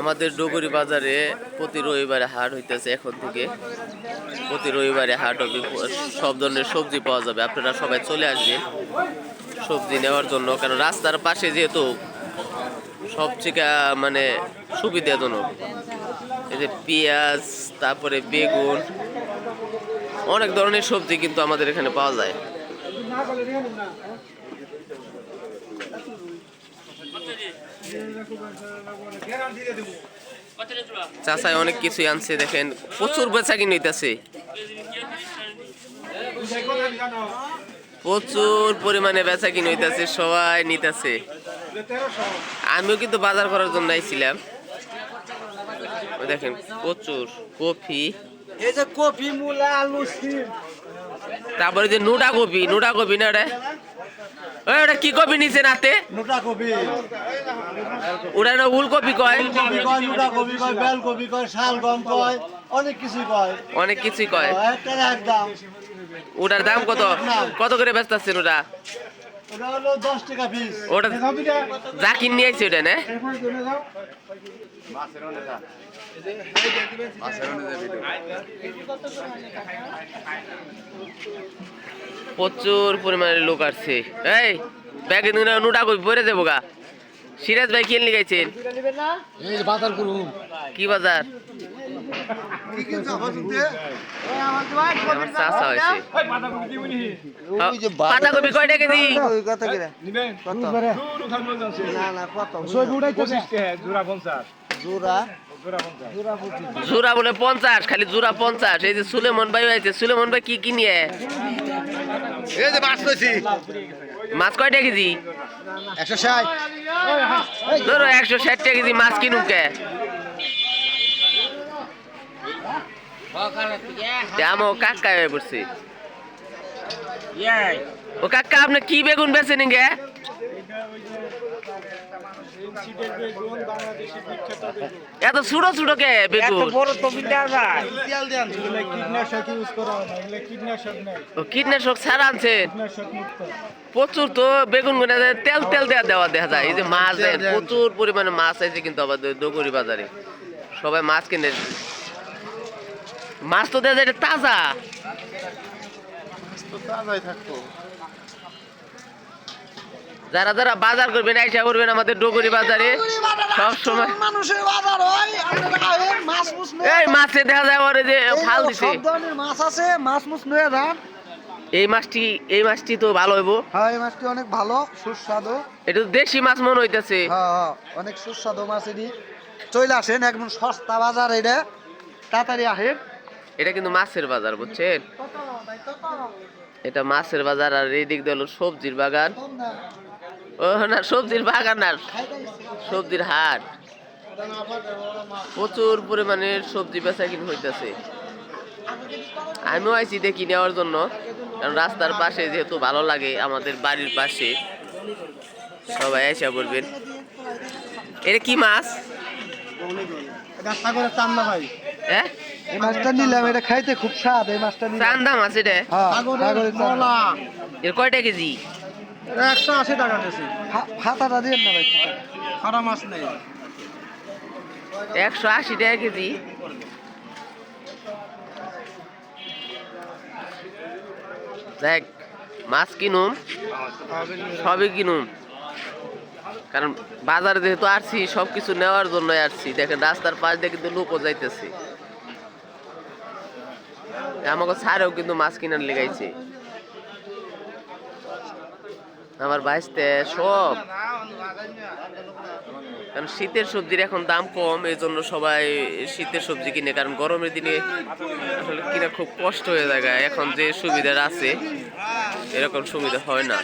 আমাদের ডুগুরি বাজারে প্রতি রবিবারে হাট হইতেছে। এখন থেকে প্রতি রবিবারে হাট হবে, সব ধরনের সবজি পাওয়া যাবে। আপনারা সবাই চলে আসবেন সবজি নেওয়ার জন্য, কারণ রাস্তার পাশে যেহেতু সবচেয়ে মানে সুবিধাজনক। এই যে পেঁয়াজ, তারপরে বেগুন, অনেক ধরনের সবজি কিন্তু আমাদের এখানে পাওয়া যায়। চাচাই অনেক কিছুই আনছে, দেখেন প্রচুর বেচা কিনে হইতেছে, প্রচুর পরিমাণে বেচা কিনে হইতেছে, সবাই নিতেছে। আমিও কিন্তু বাজার করার জন্য আইছিলাম। দেখেন প্রচুর কফি, এই যে কফি, মূলা, আলু, সিম, তারপরে যে নুডা কপি না রে, ওটা কি কপি নিচে নাতে? নুডা কপি, ওটা না উলকপি কয়, নুডা কপি কয়, বেল কপি কয়, শালগম কয়, অনেক কিছুই কয়, অনেক কিছুই কয়। একদম। ওটার দাম কত কত করে ব্যস্ত আছেন? ওটা ওটা হলো 10 টাকা পিস। ওটা জাকির নিয়ে আইছে ওটা না? প্রচুর পরিমাণে লোক আসছে। এই ব্যাগে নুডা কই ভরে দেবো গা। সিরাজ ভাই কি এনে গাইছেন? বাজার করুন। কি বাজার? চাষা হয়েছে। পাতাকপি কয়টা কেজি? জোড়া বলে 50, খালি জোড়া 50। এই যে সুলেমন ভাই হয়েছে, সুলেমন ভাই কি কি নিয়ে? মাছ কয়টা কেজি? 160। ধরো 160 টাকা কেজি মাছ কিনুক কে? আমার কাকা হয়ে পড়ছে। ও কাকা, আপনি কি বেগুন বেছেন গে? এত ছোট ছোট কে বেগুন? কীটনাশক ছাড়া আনছেন? প্রচুর তো বেগুন গুনে তেল তেল দেওয়া দেখা যায়। এই যে মাছ দেন, প্রচুর পরিমাণে মাছ আছে কিন্তু আমাদের ডুগুরি বাজারে। সবাই মাছ কিনে, মাছ তো দেওয়া যায় তাজা, যারা যারা বাজার করবেন আইসা করবেন আমাদের ডুগুরি বাজারে। সব সময় মানুষের বাজার হয়, এই মাছে দেখা যায় ওরে যে ফাল দিছে। সব ধরনের মাছ আছে, মাছ মুছ নিয়ে যান। এই মাছটি তো ভালো হইব। হ্যাঁ, এই মাছটি অনেক ভালো, সুস্বাদু। এটা তো দেশি মাছ মনে হইতেছে। হ্যাঁ, অনেক সুস্বাদু মাছ। এটি চলে আসেন, একদম সস্তা বাজার, এটা তাড়াতাড়ি আসেন। এটা কিন্তু মাছের বাজার, বুঝছেন? এটা মাছের বাজার। আর এই দিক দিয়ে হলো সবজির বাগান। ও না, সবজির বাগান না, সবজির হাট। প্রচুর পরিমাণে সবজি বেচা কিনে হইতেছে। আমিও আইছি দেখি নেওয়ার জন্য, কারণ রাস্তার পাশে যেহেতু ভালো লাগে, আমাদের বাড়ির পাশে সবাই আইসা বলবেন। এটা কি মাছ? হ্যাঁ, এই মাছটা নিলাম, এটা খাইতে খুব স্বাদ। এই মাছটা নিলাম, চান্দা মাছ এটা। এর কয়টা কেজি? 180 টাকা কেজি। ফাটাটা দিয়ে না ভাই, ফাটা মাছ নেই। 180 টাকা কেজি। দেখ, মাছ কিনুম, সবই কিনুম, কারণ বাজারে যেহেতু আসছি সবকিছু নেওয়ার জন্য আসছি। দেখেন রাস্তার পাশ দিয়ে কিন্তু লোকও যাইতেছে। আমাকে ছাড়েও কিন্তু মাছ কিনার লেগাইছে আমার বাইসতে সব। কারণ শীতের সবজির এখন দাম কম, এই জন্য সবাই শীতের সবজি কিনে। কারণ গরমের দিনে আসলে কিনা খুব কষ্ট হয়ে যায়। এখন যে সুবিধা আছে এরকম সুবিধা হয় না।